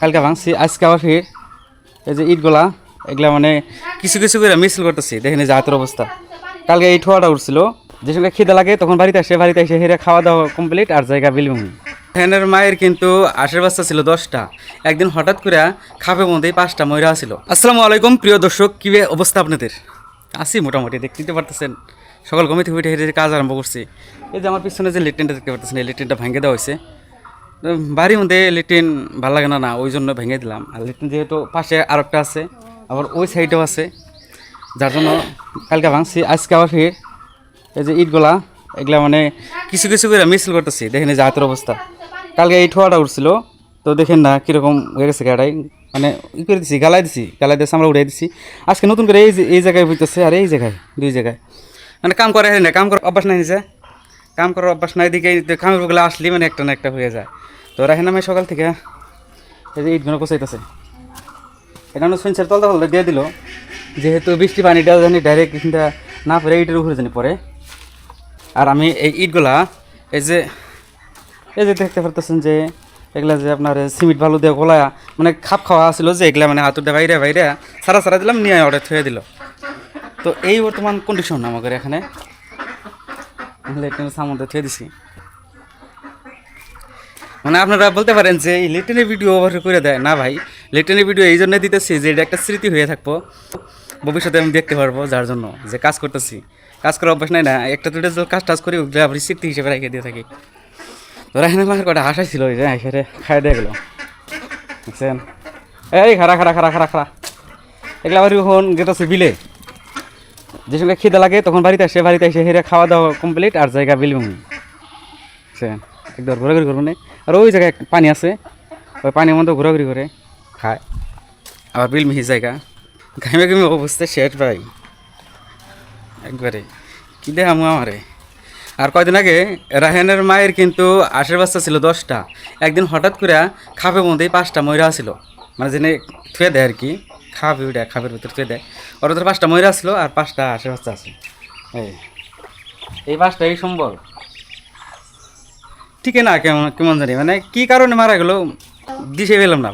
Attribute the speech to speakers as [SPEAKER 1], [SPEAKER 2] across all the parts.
[SPEAKER 1] কালকে ভাঙছি, আজকে আবার ফির এই যে ইটগুলা এগুলা মানে কিছু কিছু করে মিছিল করতেছি। দেখেন এই যে হাতের অবস্থা। কালকে এই ঠোয়াটা উঠছিল, যে সঙ্গে খিদে লাগে তখন বাড়িতে এসে হেরে খাওয়া দাওয়া কমপ্লিট আর জায়গা বিলমুন। ফ্যানের মায়ের কিন্তু আশের বাচ্চা ছিল 10টা, একদিন হঠাৎ করে খাপের মধ্যেই 5টা ময়রা ছিল। আসসালামু আলাইকুম প্রিয় দর্শক, কী অবস্থা আপনাদের? আসি মোটামুটি, দেখতে পারতেছেন সকাল ঘুমিয়ে উঠে হেঁটে কাজ আরম্ভ করছি। এই যে আমার পিছনে যে লেট্রিনটা দেখতে পারতেছেন, এই লেট্রিনটা ভেঙে দেওয়া হয়েছে। বাড়ির মধ্যে লেট্রিন ভালো লাগে না, ওই জন্য ভেঙে দিলাম। আর লেট্রিন যেহেতু পাশে আরেকটা আছে, আবার ওই সাইডেও আছে, যার জন্য কালকে ভাঙছি, আজকে আবার ফির এই যে ইটগুলা এগুলা মানে কিছু কিছু করে মিছিল করতেছি। দেখেন এই যে হাতের অবস্থা। কালকে এই ঠোয়াটা উঠছিল, তো দেখেন না কীরকম হয়ে গেছে গাড়াই, মানে ই করে দিছি, গালাই দিয়ে আমরা উঠাই দিছি। আজকে নতুন করে এই জায়গায় হইতেছে, আর এই জায়গায় দুই জায়গায় মানে কাম করে না, কাম করার অভ্যাস নাই নিজে, কাম করার অভ্যাস নাই দিকে কামের গুলো আসলেই মানে একটা না একটা হয়ে যায়। তো রাখেন আমি সকাল থেকে এই যে ইটগুলো কোচাইতেছে, এটা সুইচের তলটা দিয়ে দিল, যেহেতু বৃষ্টি পানিটা জানি ডাইরেক্ট এখানটা না পড়ে ইটের উপরে জানি পড়ে। আর আমি এই ইটগুলা এই যে দেখতে পারতেছেন যে এগুলা যে আপনার সিমেন্ট বালু দিয়ে গোলা মানে খাপ খাওয়া ছিল, যে এগুলা মানে হাতুটা বাইরে সারা দিলাম, নিয়ে অর্ডার থুয়ে দিল। তো এই বর্তমান কন্ডিশন আমাদের এখানে, লেট্রিনের সামনে থুয়ে দিছি। মানে আপনারা বলতে পারেন যে এই লেট্রিনের ভিডিও অবশ্যই করে দেয় না ভাই, লেট্রিনের ভিডিও এই জন্যই দিতেছি যে এটা একটা স্মৃতি হয়ে থাকবো, ভবিষ্যতে আমি দেখতে পারবো, যার জন্য যে কাজ করতেছি। কাজ করার অভ্যাস নাই না, একটা দুটো কাজ করি ওগুলো আবার স্মৃতি হিসেবে রেখে দিয়ে থাকি। তো রাহিনা মায়ের কটা হাসাই ছিল, ওই যে এসে খাই দিয়ে গেলো, বুঝছেন? এই খারা এগুলো আবার এখন গেতেছে বিলে, যে সঙ্গে খিদে লাগে তখন বাড়িতে এসে হেরে খাওয়া দাওয়া কমপ্লিট আর জায়গা বিলমুন, বুঝছেন? একদম ঘোরাঘুরি করবো না। আর ওই জায়গায় পানি আছে, ওই পানির মধ্যে ঘোরাঘুরি করে খায়, আবার বিলমিহি জায়গা ঘামে অবস্থা শেষ ভাই একবারে। কী দেখামো আমারে। আর কয়দিন আগে রাহেনের মায়ের কিন্তু আশের বাচ্চা ছিল 10টা, একদিন হঠাৎ করে খাপের মধ্যেই 5টা ময়রা ছিল, মানে জেনে থুয়ে দেয় আর কি, খাপের ভিতরে থুয়ে দেয়। ওর ভিতরে 5টা ময়রা ছিল আর 5টা আশের বাচ্চা আছে। এই 5টা এই সম্বল ঠিক না, কেমন জানি মানে কী কারণে মারা গেলো দিশে পেলাম না।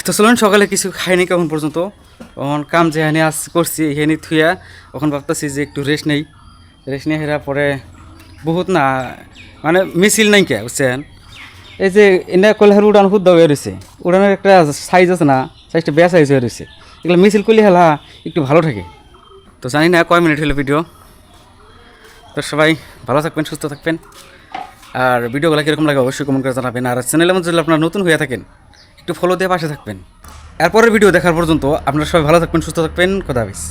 [SPEAKER 1] তো চলুন, সকালে কিছু খাইনি এখন পর্যন্ত, তখন কাম যে এখানে করছি এখানে থুয়া, ওখানে ভাবতেছি যে একটু রেস্ট নিয়ে হেরা পরে বহুত না মানে মিছিল নাই কে, বুঝছেন? এই যে এনে কলহার উড়ান খুদ হয়ে রয়েছে, উড়ানের একটা সাইজ আছে না, সাইজটা বেয়া সাইজ হয়ে রয়েছে, এগুলো মিছিল করলে হেলা একটু ভালো থাকে। তো জানি না কয় মিনিট হলো ভিডিও। তো সবাই ভালো থাকবেন, সুস্থ থাকবেন, আর ভিডিওগুলো কীরকম লাগে অবশ্যই কমেন্ট করে জানাবেন। আর চ্যানেলের মধ্যে যদি আপনারা নতুন হয়ে থাকেন একটু ফলো দিয়ে পাশে থাকবেন। এরপরের ভিডিও দেখার পর্যন্ত আপনারা সবাই ভালো থাকবেন, সুস্থ থাকবেন, খোদা হাফেজ।